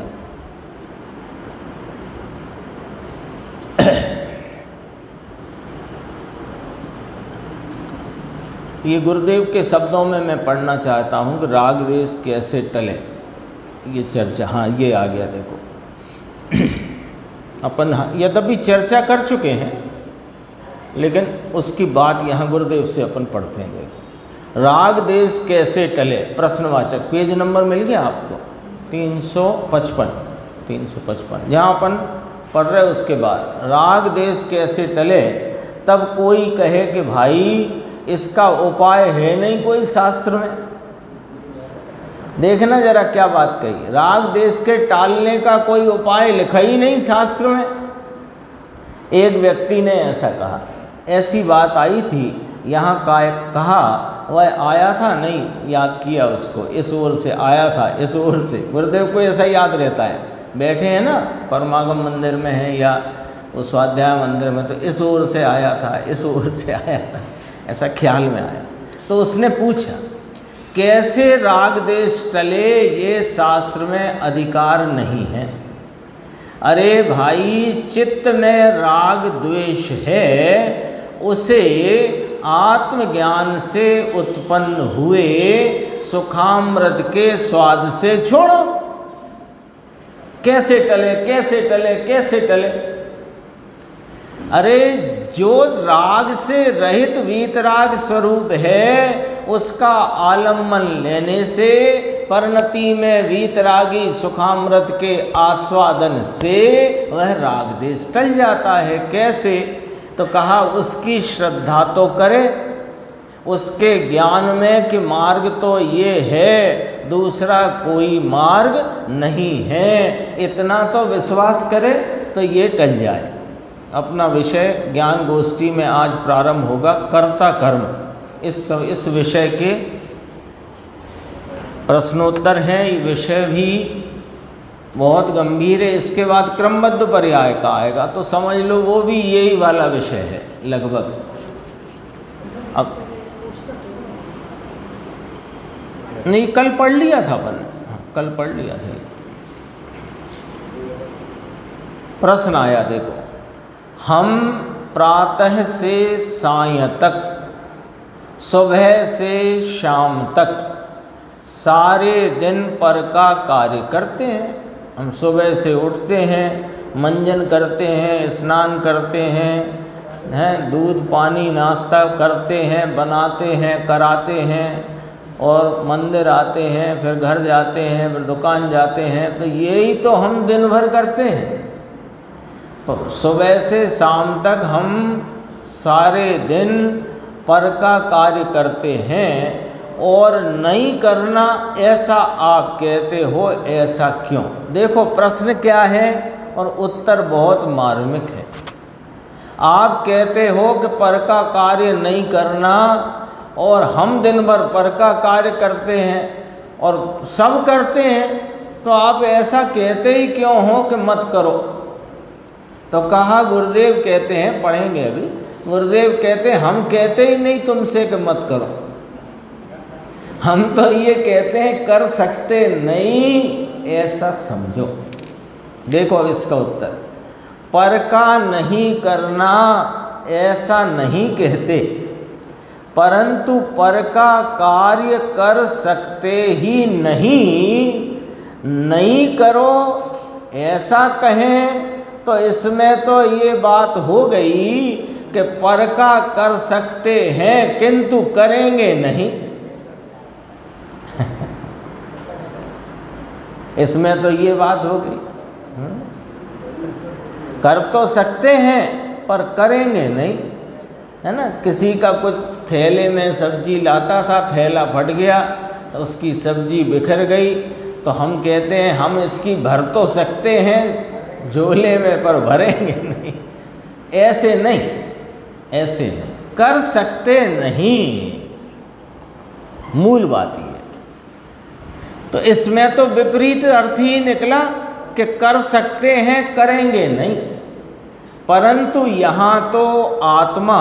ये गुरुदेव के शब्दों में मैं पढ़ना चाहता हूँ कि राग द्वेष कैसे टले, ये चर्चा। हाँ, ये आ गया देखो। अपन यद्यपि चर्चा कर चुके हैं, लेकिन उसकी बात यहाँ गुरुदेव से अपन पढ़ते हैं। देखो, राग द्वेष कैसे टले, प्रश्नवाचक। पेज नंबर मिल गया आपको? 355 जहाँ अपन पढ़ रहे उसके बाद राग द्वेष कैसे टले। तब कोई कहे कि भाई इसका उपाय है नहीं कोई शास्त्र में। देखना जरा क्या बात कही, राग द्वेष के टालने का कोई उपाय लिखा ही नहीं शास्त्र में। एक व्यक्ति ने ऐसा कहा, ऐसी बात आई थी यहाँ का, कहा वह आया था, नहीं याद किया उसको, इस ओर से आया था, इस ओर से। गुरुदेव को ऐसा याद रहता है, बैठे हैं ना परमागम मंदिर में है या उस स्वाध्याय मंदिर में, तो इस ओर से आया था, इस ओर से आया था, ऐसा ख्याल में आया। तो उसने पूछा कैसे राग द्वेष टले, ये शास्त्र में अधिकार नहीं है। अरे भाई, चित्त में राग द्वेष है, उसे आत्मज्ञान से उत्पन्न हुए सुखामृत के स्वाद से छोड़ो। कैसे टले, कैसे टले, कैसे टले? अरे जो राग से रहित वीतराग स्वरूप है, उसका आलम्बन लेने से परिणति में वीतरागी सुखामृत के आस्वादन से वह राग द्वेष टल जाता है। कैसे? तो कहा उसकी श्रद्धा तो करे, उसके ज्ञान में कि मार्ग तो ये है, दूसरा कोई मार्ग नहीं है, इतना तो विश्वास करे तो ये टल जाए। अपना विषय ज्ञान गोष्ठी में आज प्रारंभ होगा, कर्ता कर्म। इस विषय के प्रश्नोत्तर हैं, ये विषय भी बहुत गंभीर है। इसके बाद क्रमबद्ध पर्याय का आएगा, तो समझ लो वो भी यही वाला विषय है लगभग। अब नहीं, कल पढ़ लिया था अपन, कल पढ़ लिया था। प्रश्न आया देखो, हम प्रातः से सायं तक, सुबह से शाम तक सारे दिन पर का कार्य करते हैं। हम सुबह से उठते हैं, मंजन करते हैं, स्नान करते हैं, दूध पानी नाश्ता करते हैं, बनाते हैं, कराते हैं, और मंदिर आते हैं, फिर घर जाते हैं, फिर दुकान जाते हैं। तो यही तो हम दिन भर करते हैं। तो सुबह से शाम तक हम सारे दिन पर का कार्य करते हैं, और नहीं करना ऐसा आप कहते हो, ऐसा क्यों? देखो प्रश्न क्या है और उत्तर बहुत मार्मिक है। आप कहते हो कि पर का कार्य नहीं करना, और हम दिन भर पर का कार्य करते हैं और सब करते हैं, तो आप ऐसा कहते ही क्यों हो कि मत करो? तो कहा, गुरुदेव कहते हैं, पढ़ेंगे अभी, गुरुदेव कहते हैं हम कहते ही नहीं तुमसे कि मत करो, हम तो ये कहते हैं कर सकते नहीं ऐसा समझो। देखो अब इसका उत्तर, पर का नहीं करना ऐसा नहीं कहते, परंतु पर का कार्य कर सकते ही नहीं करो ऐसा कहें तो इसमें तो ये बात हो गई कि पर का कर सकते हैं किंतु करेंगे नहीं। इसमें तो ये बात हो गई, कर तो सकते हैं पर करेंगे नहीं, है ना। किसी का कुछ थैले में सब्जी लाता था, थैला फट गया तो उसकी सब्जी बिखर गई, तो हम कहते हैं हम इसकी भर तो सकते हैं झोले में पर भरेंगे नहीं। ऐसे नहीं, ऐसे नहीं, कर सकते नहीं, मूल बात ये। तो इसमें तो विपरीत अर्थ ही निकला कि कर सकते हैं करेंगे नहीं, परंतु यहाँ तो आत्मा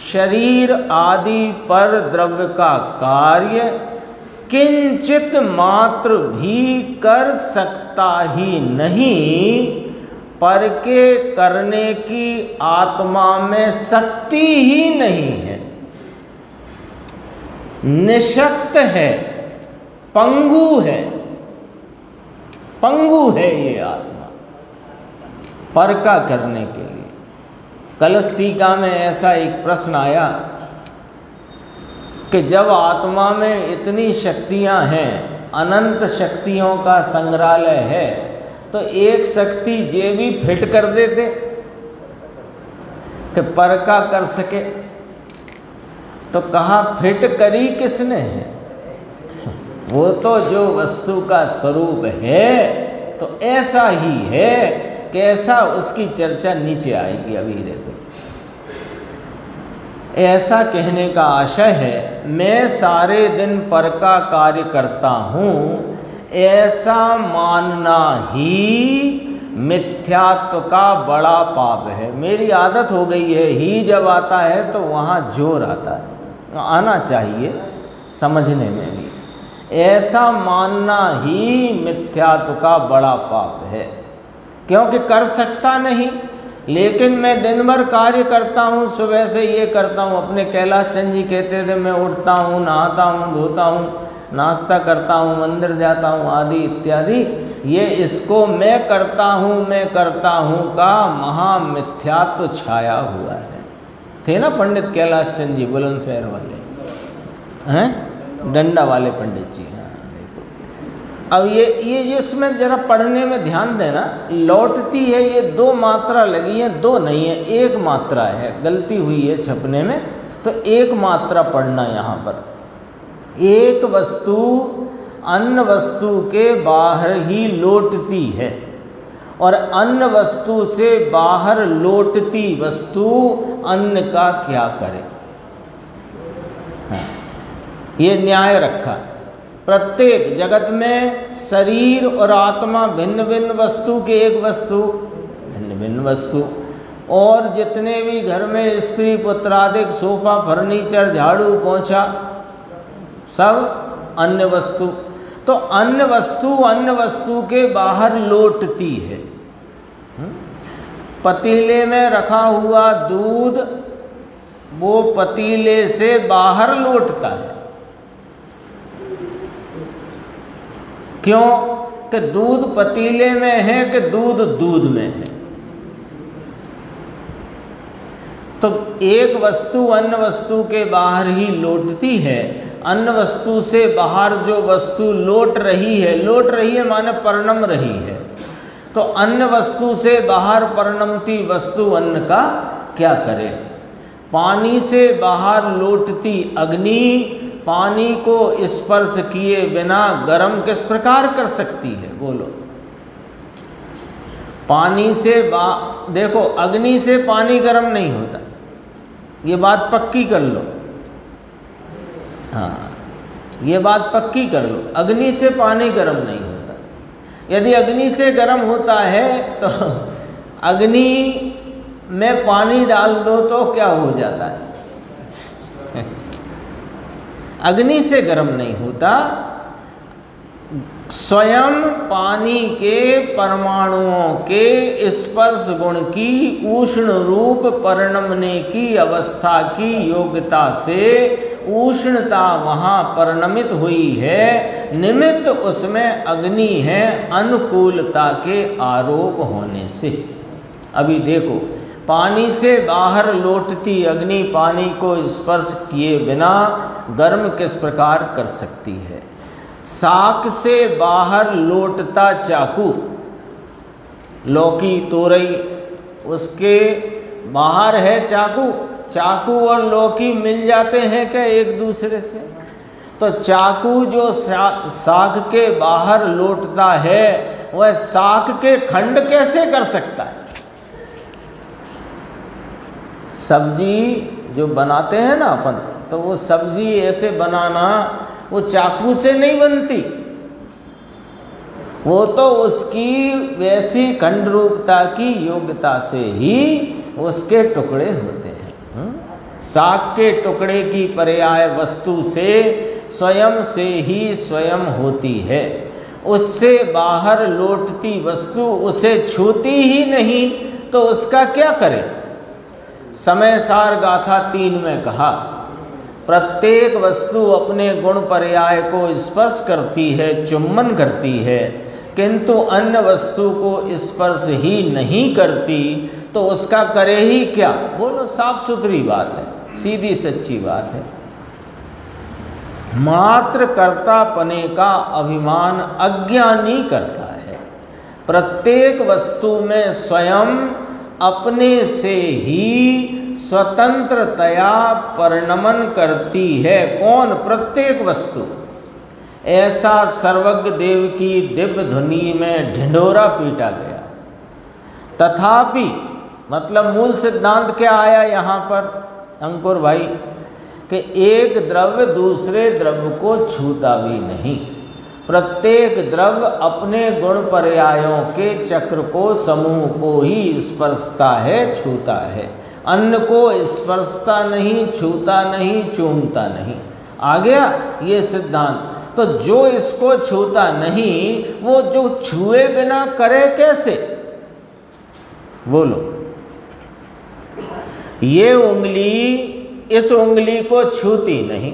शरीर आदि पर द्रव्य का कार्य किंचित मात्र भी कर सकता ही नहीं, पर के करने की आत्मा में शक्ति ही नहीं है, निशक्त है, पंगु है, पंगु है ये आत्मा पर का करने के लिए। कलश टीका में ऐसा एक प्रश्न आया कि जब आत्मा में इतनी शक्तियां हैं, अनंत शक्तियों का संग्रहालय है, तो एक शक्ति ये भी फिट कर देते कि पर का कर सके, तो कहा फिट करी किसने है? वो तो जो वस्तु का स्वरूप है तो ऐसा ही है, कैसा उसकी चर्चा नीचे आएगी, अभी देखो। ऐसा कहने का आशय है, मैं सारे दिन पर का कार्य करता हूँ ऐसा मानना ही मिथ्यात्व का बड़ा पाप है। मेरी आदत हो गई है, ही जब आता है तो वहाँ जोर आता है, आना चाहिए समझने में भी। ऐसा मानना ही मिथ्यात्व का बड़ा पाप है, क्योंकि कर सकता नहीं, लेकिन मैं दिन भर कार्य करता हूँ, सुबह से ये करता हूँ। अपने कैलाश चंद जी कहते थे, मैं उठता हूँ, नहाता हूँ, धोता हूँ, नाश्ता करता हूँ, मंदिर जाता हूँ आदि इत्यादि। ये इसको मैं करता हूँ का महामिथ्यात्व छाया हुआ है। थे ना पंडित कैलाश चंद जी बुलंदशहर वाले, हैं डंडा वाले पंडित जी। अब ये इसमें जरा पढ़ने में ध्यान देना, लौटती है ये दो मात्रा लगी है, दो नहीं है, एक मात्रा है, गलती हुई है छपने में, तो एक मात्रा पढ़ना यहाँ पर। एक वस्तु अन्य वस्तु के बाहर ही लौटती है, और अन्य वस्तु से बाहर लौटती वस्तु अन्य का क्या करे। हाँ, ये न्याय रखा। प्रत्येक जगत में शरीर और आत्मा भिन्न भिन्न वस्तु के एक वस्तु, भिन्न भिन्न वस्तु, और जितने भी घर में स्त्री पुत्रादिक, सोफा, फर्नीचर, झाड़ू, पोंछा, सब अन्य वस्तु। तो अन्य वस्तु के बाहर लौटती है। पतीले में रखा हुआ दूध वो पतीले से बाहर लौटता है। क्यों? कि दूध पतीले में है कि दूध दूध में है। तो एक वस्तु अन्य वस्तु के बाहर ही लौटती है। अन्य वस्तु से बाहर जो वस्तु लौट रही है माने परिणम रही है। तो अन्य वस्तु से बाहर परिणमती वस्तु अन्य का क्या करे। पानी से बाहर लौटती अग्नि पानी को स्पर्श किए बिना गर्म किस प्रकार कर सकती है, बोलो। पानी से देखो, अग्नि से पानी गर्म नहीं होता, ये बात पक्की कर लो। हाँ, ये बात पक्की कर लो, अग्नि से पानी गर्म नहीं होता। यदि अग्नि से गर्म होता है तो अग्नि में पानी डाल दो तो क्या हो जाता है? अग्नि से गर्म नहीं होता। स्वयं पानी के परमाणुओं के स्पर्श गुण की उष्ण रूप परिणमने की अवस्था की योग्यता से उष्णता वहाँ परिणमित हुई है, निमित्त उसमें अग्नि है अनुकूलता के आरोप होने से। अभी देखो, पानी से बाहर लौटती अग्नि पानी को स्पर्श किए बिना गर्म किस प्रकार कर सकती है? साक से बाहर लौटता चाकू, लौकी तोरई, उसके बाहर है चाकू, चाकू और लौकी मिल जाते हैं क्या एक दूसरे से? तो चाकू जो साग के बाहर लौटता है वह साग के खंड कैसे कर सकता है? सब्जी जो बनाते हैं ना अपन, तो वो सब्जी ऐसे बनाना वो चाकू से नहीं बनती, वो तो उसकी वैसी खंड रूपता की योग्यता से ही उसके टुकड़े होते हैं। साग के टुकड़े की पर्याय वस्तु से स्वयं से ही स्वयं होती है, उससे बाहर लौटती वस्तु उसे छूती ही नहीं, तो उसका क्या करे? समय सार गाथा 3 में कहा, प्रत्येक वस्तु अपने गुण पर्याय को स्पर्श करती है, चुम्बन करती है, किंतु अन्य वस्तु को स्पर्श ही नहीं करती, तो उसका करे ही क्या? बोलो, साफ सुथरी बात है, सीधी सच्ची बात है। मात्र कर्तापने का अभिमान अज्ञानी करता है। प्रत्येक वस्तु में स्वयं अपने से ही स्वतंत्रतया परिणमन करती है। कौन? प्रत्येक वस्तु। ऐसा सर्वज्ञ देव की दिव्य ध्वनि में ढिंढोरा पीटा गया। तथापि मतलब मूल सिद्धांत क्या आया यहाँ पर अंकुर भाई? कि एक द्रव्य दूसरे द्रव्य को छूता भी नहीं। प्रत्येक द्रव्य अपने गुण पर्यायों के चक्र को, समूह को ही स्पर्शता है, छूता है। अन्य को स्पर्शता नहीं, छूता नहीं, चूमता नहीं। आ गया ये सिद्धांत। तो जो इसको छूता नहीं, वो जो छुए बिना करे कैसे? बोलो, ये उंगली इस उंगली को छूती नहीं,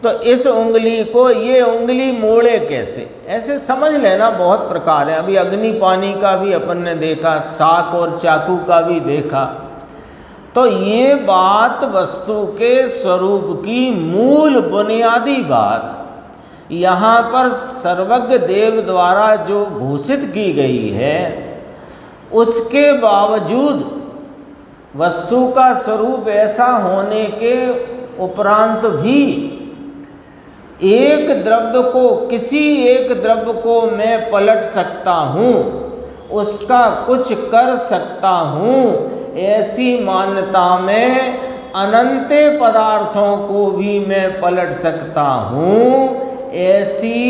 तो इस उंगली को ये उंगली मोड़े कैसे? ऐसे समझ लेना, बहुत प्रकार है। अभी अग्नि पानी का भी अपन ने देखा, साक और चाकू का भी देखा। तो ये बात वस्तु के स्वरूप की मूल बुनियादी बात यहाँ पर सर्वज्ञ देव द्वारा जो घोषित की गई है, उसके बावजूद वस्तु का स्वरूप ऐसा होने के उपरांत भी एक द्रव्य को, किसी एक द्रव्य को मैं पलट सकता हूँ, उसका कुछ कर सकता हूँ, ऐसी मान्यता में अनंत पदार्थों को भी मैं पलट सकता हूँ, ऐसी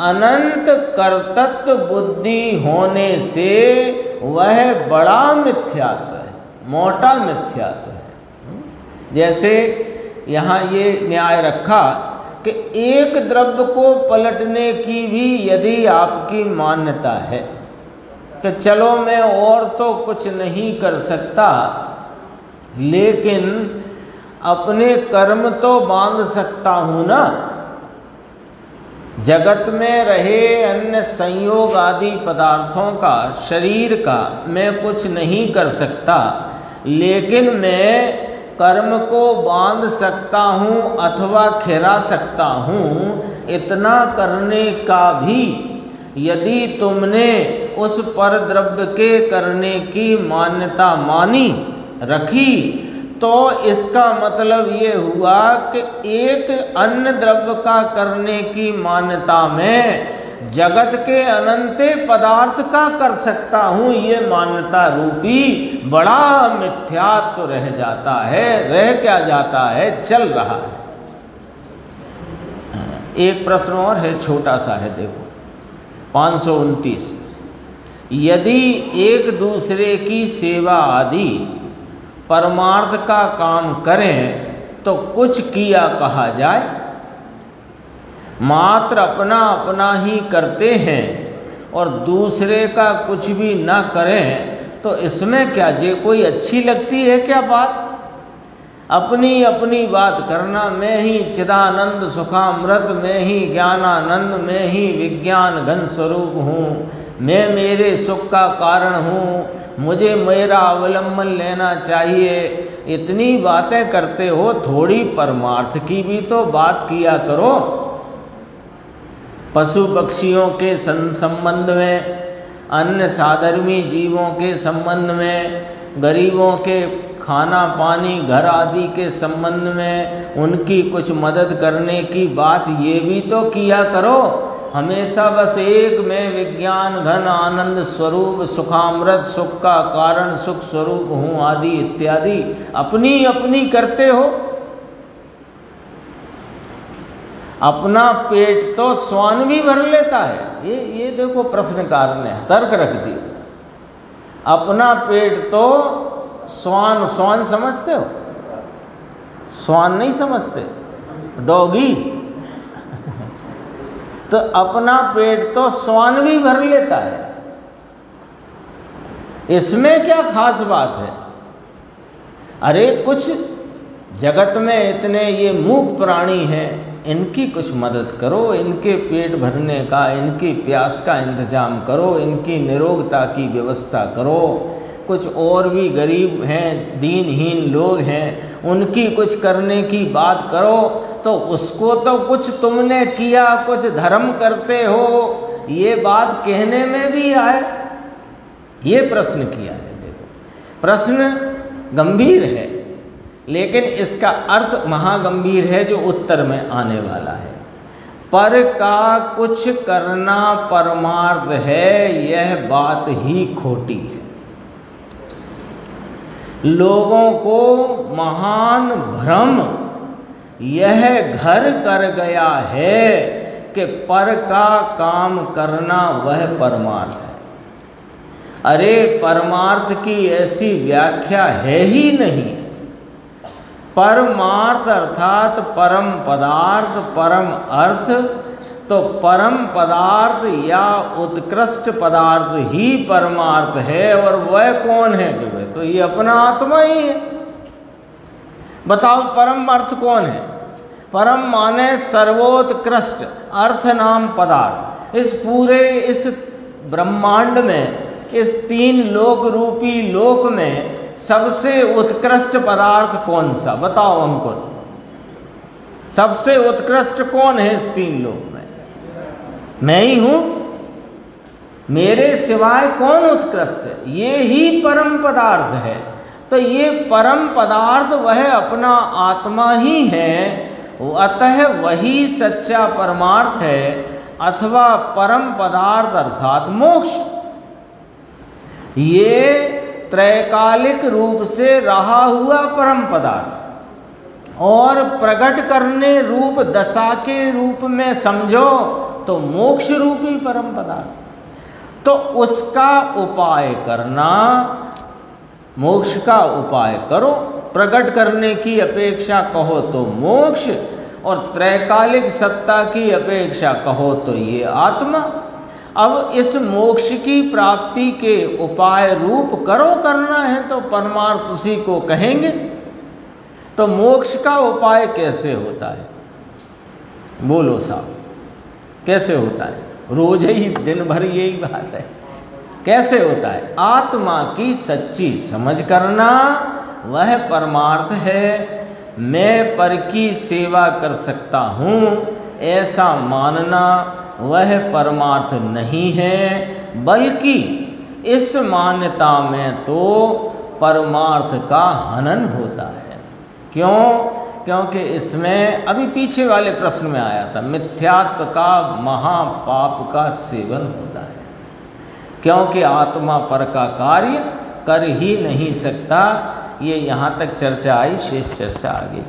अनंत कर्तृत्व बुद्धि होने से वह बड़ा मिथ्यात्व है, मोटा मिथ्यात्व है। जैसे यहाँ ये न्याय रखा कि एक द्रव्य को पलटने की भी यदि आपकी मान्यता है कि चलो मैं और तो कुछ नहीं कर सकता, लेकिन अपने कर्म तो बांध सकता हूँ ना। जगत में रहे अन्य संयोग आदि पदार्थों का, शरीर का मैं कुछ नहीं कर सकता, लेकिन मैं कर्म को बांध सकता हूँ अथवा खिरा सकता हूँ। इतना करने का भी यदि तुमने उस पर द्रव्य के करने की मान्यता मानी, रखी, तो इसका मतलब ये हुआ कि एक अन्य द्रव्य का करने की मान्यता में जगत के अनंत पदार्थ का कर सकता हूँ, ये मान्यता रूपी बड़ा मिथ्यात्व रह जाता है। रह क्या जाता है? चल रहा है। एक प्रश्न और है, छोटा सा है, देखो 529। यदि एक दूसरे की सेवा आदि परमार्थ का काम करें तो कुछ किया कहा जाए, मात्र अपना अपना ही करते हैं और दूसरे का कुछ भी ना करें तो इसमें क्या जे कोई अच्छी लगती है क्या बात? अपनी अपनी बात करना, मैं ही चिदानंद सुखामृत, मैं ही ज्ञानानंद, मैं ही विज्ञान घन स्वरूप हूँ, मैं मेरे सुख का कारण हूँ, मुझे मेरा अवलंबन लेना चाहिए, इतनी बातें करते हो, थोड़ी परमार्थ की भी तो बात किया करो। पशु पक्षियों के संबंध में, अन्य साधर्मी जीवों के संबंध में, गरीबों के खाना पानी घर आदि के संबंध में उनकी कुछ मदद करने की बात ये भी तो किया करो। हमेशा बस एक मैं विज्ञान घन आनंद स्वरूप सुखामृत सुख का कारण सुख स्वरूप हूँ आदि इत्यादि अपनी अपनी करते हो। अपना पेट तो श्वान भी भर लेता है। ये देखो प्रश्नकार ने तर्क रख दिया। अपना पेट तो श्वान समझते हो? श्वान नहीं समझते, डॉगी तो अपना पेट तो श्वान भी भर लेता है, इसमें क्या खास बात है? अरे कुछ जगत में इतने ये मूक प्राणी हैं, इनकी कुछ मदद करो, इनके पेट भरने का, इनकी प्यास का इंतजाम करो, इनकी निरोगता की व्यवस्था करो। कुछ और भी गरीब हैं, दीनहीन लोग हैं, उनकी कुछ करने की बात करो। तो उसको तो कुछ तुमने किया, कुछ धर्म करते हो, ये बात कहने में भी आए, ये प्रश्न किया है। देखो प्रश्न गंभीर है, लेकिन इसका अर्थ महागंभीर है जो उत्तर में आने वाला है। पर का कुछ करना परमार्थ है, यह बात ही खोटी है। लोगों को महान भ्रम यह घर कर गया है कि पर का काम करना वह परमार्थ है। अरे परमार्थ की ऐसी व्याख्या है ही नहीं। परमार्थ अर्थात परम पदार्थ, परम अर्थ, तो परम पदार्थ या उत्कृष्ट पदार्थ ही परमार्थ है। और वह कौन है? जो है तो ये अपना आत्मा ही है। बताओ परम अर्थ कौन है? परम माने सर्वोत्कृष्ट, अर्थ नाम पदार्थ। इस पूरे इस ब्रह्मांड में, इस तीन लोक रूपी लोक में सबसे उत्कृष्ट पदार्थ कौन सा? बताओ हमको। सबसे उत्कृष्ट कौन है इस तीन लोक में? मैं ही हूं। मेरे सिवाय कौन उत्कृष्ट है? ये ही परम पदार्थ है। तो ये परम पदार्थ वह अपना आत्मा ही है, अतः वही सच्चा परमार्थ है, अथवा परम पदार्थ अर्थात मोक्ष। ये त्रैकालिक रूप से रहा हुआ परम पदार्थ और प्रकट करने रूप दशा के रूप में समझो तो मोक्ष रूपी परम पदार्थ। तो उसका उपाय करना, मोक्ष का उपाय करो। प्रकट करने की अपेक्षा कहो तो मोक्ष, और त्रैकालिक सत्ता की अपेक्षा कहो तो ये आत्मा। अब इस मोक्ष की प्राप्ति के उपाय रूप करो, करना है तो परमार्थ उसी को कहेंगे। तो मोक्ष का उपाय कैसे होता है? बोलो साहब, कैसे होता है? रोज ही दिन भर यही बात है। कैसे होता है? आत्मा की सच्ची समझ करना वह परमार्थ है। मैं पर की सेवा कर सकता हूँ ऐसा मानना वह परमार्थ नहीं है, बल्कि इस मान्यता में तो परमार्थ का हनन होता है। क्यों? क्योंकि इसमें अभी पीछे वाले प्रश्न में आया था, मिथ्यात्व का महापाप का सेवन होता है। क्योंकि आत्मा पर का कार्य कर ही नहीं सकता। ये यहाँ तक चर्चा आई, शेष चर्चा आगे की।